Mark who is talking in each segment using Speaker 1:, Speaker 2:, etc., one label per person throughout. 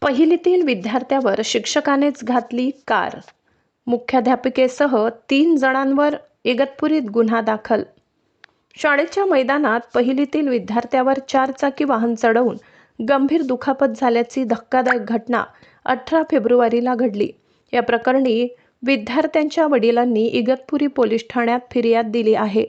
Speaker 1: पहिलीतील विद्यार्थ्यावर शिक्षकानेच घातली कार. मुख्याध्यापिकेसह 3 जणांवर इगतपुरीत गुन्हा दाखल. शाळेच्या मैदानात पहिलीतील विद्यार्थ्यावर 4 चाकी वाहन चढवून गंभीर दुखापत झाल्याची धक्कादायक घटना 18 फेब्रुवारीला घडली. या प्रकरणी विद्यार्थ्यांच्या वडिलांनी इगतपुरी पोलीस ठाण्यात फिर्याद दिली आहे.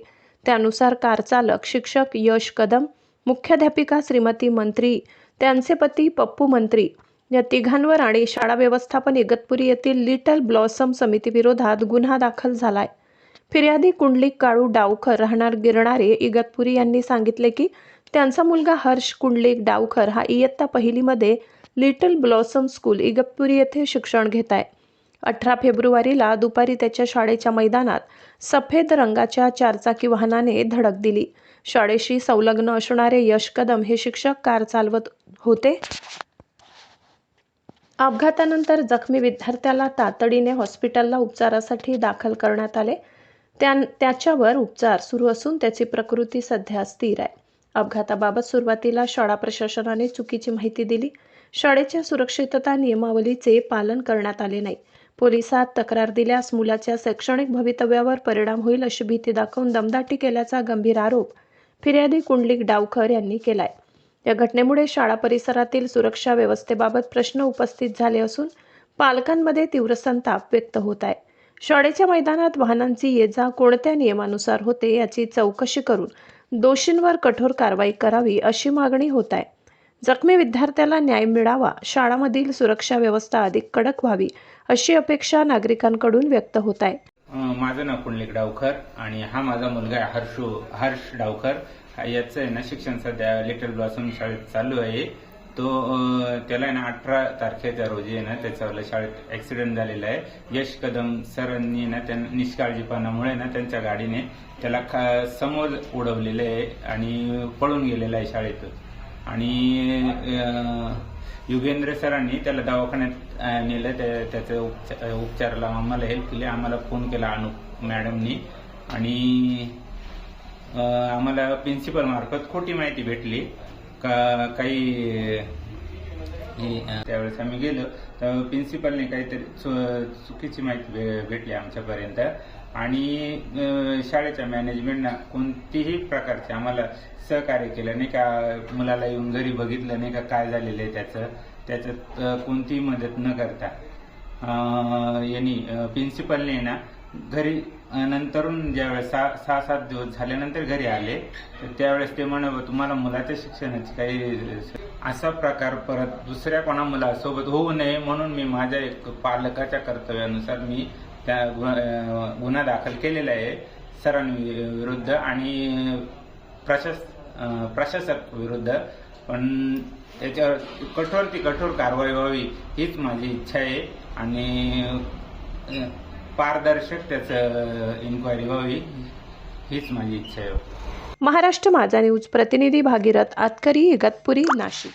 Speaker 1: त्यानुसार कार चालक शिक्षक यश कदम, मुख्याध्यापिका श्रीमती मंत्री, त्यांचे पती पप्पू मंत्री या तिघांवर आणि शाळा व्यवस्थापन इगतपुरी येथील लिटल ब्लॉसम समितीविरोधात गुन्हा दाखल झालाय. फिर्यादी कुंडलिक काळू डावखर राहणार गिरणारे इगतपुरी यांनी सांगितले की त्यांचा मुलगा हर्ष कुंडलिक डावखर हा इयत्ता पहिलीमध्ये लिटल ब्लॉसम स्कूल इगतपुरी येथे शिक्षण घेत आहे. 18 फेब्रुवारीला दुपारी त्याच्या शाळेच्या मैदानात सफेद रंगाच्या 4 चाकी वाहनाने धडक दिली. शाळेशी संलग्न असणारे यश कदम हे शिक्षक कार चालवत होते. अपघातानंतर जखमी विद्यार्थ्याला तातडीने हॉस्पिटलला उपचारासाठी दाखल करण्यात आले. त्याच्यावर उपचार सुरू असून त्याची प्रकृती सध्या स्थिर आहे. अपघाताबाबत सुरुवातीला शाळा प्रशासनाने चुकीची माहिती दिली. शाळेच्या सुरक्षितता नियमावलीचे पालन करण्यात आले नाही. पोलिसात तक्रार दिल्यास मुलाच्या शैक्षणिक भवितव्यावर परिणाम होईल अशी भीती दाखवून दमदाटी केल्याचा गंभीर आरोप फिर्यादी कुंडलिक डावखर यांनी केलाय. या घटनेमुळे शाळा परिसरातील सुरक्षा व्यवस्थेबाबत प्रश्न उपस्थित झाले असून पालकांमध्ये तीव्र संताप व्यक्त होत आहे. शाळेच्या मैदानात वाहनांची ये-जा कोणत्या नियमानुसार होते याची चौकशी करून दोषींवर कठोर कारवाई करावी अशी मागणी होत आहे. जखमी विद्यार्थ्याला न्याय मिळावा, शाळांमधील सुरक्षा व्यवस्था अधिक कडक व्हावी अशी अपेक्षा नागरिकांकडून व्यक्त होत आहे.
Speaker 2: माझं नाव कुंडलिक डावखर आणि हा माझा मुलगा हर्ष डावखर. याचं आहे ना शिक्षण सध्या लिटल ब्लॉसम शाळेत चालू आहे. त्याला ना 18 तारखेच्या रोजी ना त्याच्या शाळेत ऍक्सिडेंट झालेला आहे. यश कदम सरांनी ना त्यांना निष्काळजीपणामुळे ना त्यांच्या गाडीने त्याला समोर उडवलेलं आहे आणि पळून गेलेला आहे शाळेतून. आणि युगेंद्र सरांनी त्याला दवाखान्यात नेलं. त्याच्या उपचाराला आम्हाला हेल्प केली. आम्हाला फोन केला अनु मॅडमनी आणि आम्हाला प्रिन्सिपल मार्फत खोटी माहिती भेटली का काही. त्यावेळेस आम्ही गेलो तर प्रिन्सिपलने काहीतरी चुकीची माहिती भेटली आमच्यापर्यंत आणि शाळेच्या मॅनेजमेंटनं कोणतीही प्रकारचे आम्हाला सहकार्य केलं नाही का. मुलाला येऊन घरी बघितलं नाही का काय झालेलं आहे त्याच्यात कोणतीही मदत न करता यांनी प्रिन्सिपलने ना घरी नंतरून ज्यावेळेस 6-7 दिवस झाल्यानंतर घरी आले तर त्यावेळेस ते म्हणत तुम्हाला मुलाच्या शिक्षणाची काही असा प्रकार परत दुसऱ्या कोणा मुलासोबत होऊ नये म्हणून मी माझ्या एक पालकाच्या कर्तव्यानुसार मी त्या गुन्हा दाखल केलेला आहे सरांविरुद्ध आणि प्रशासक विरुद्ध. पण त्याच्यावर कठोर कारवाई व्हावी हीच माझी इच्छा आहे आणि पारदर्शक त्याचं इन्क्वायरी व्हावी हीच माझी इच्छा आहे.
Speaker 1: महाराष्ट्र माझा न्यूज प्रतिनिधी भागीरथ आतकरी, इगतपुरी, नाशिक.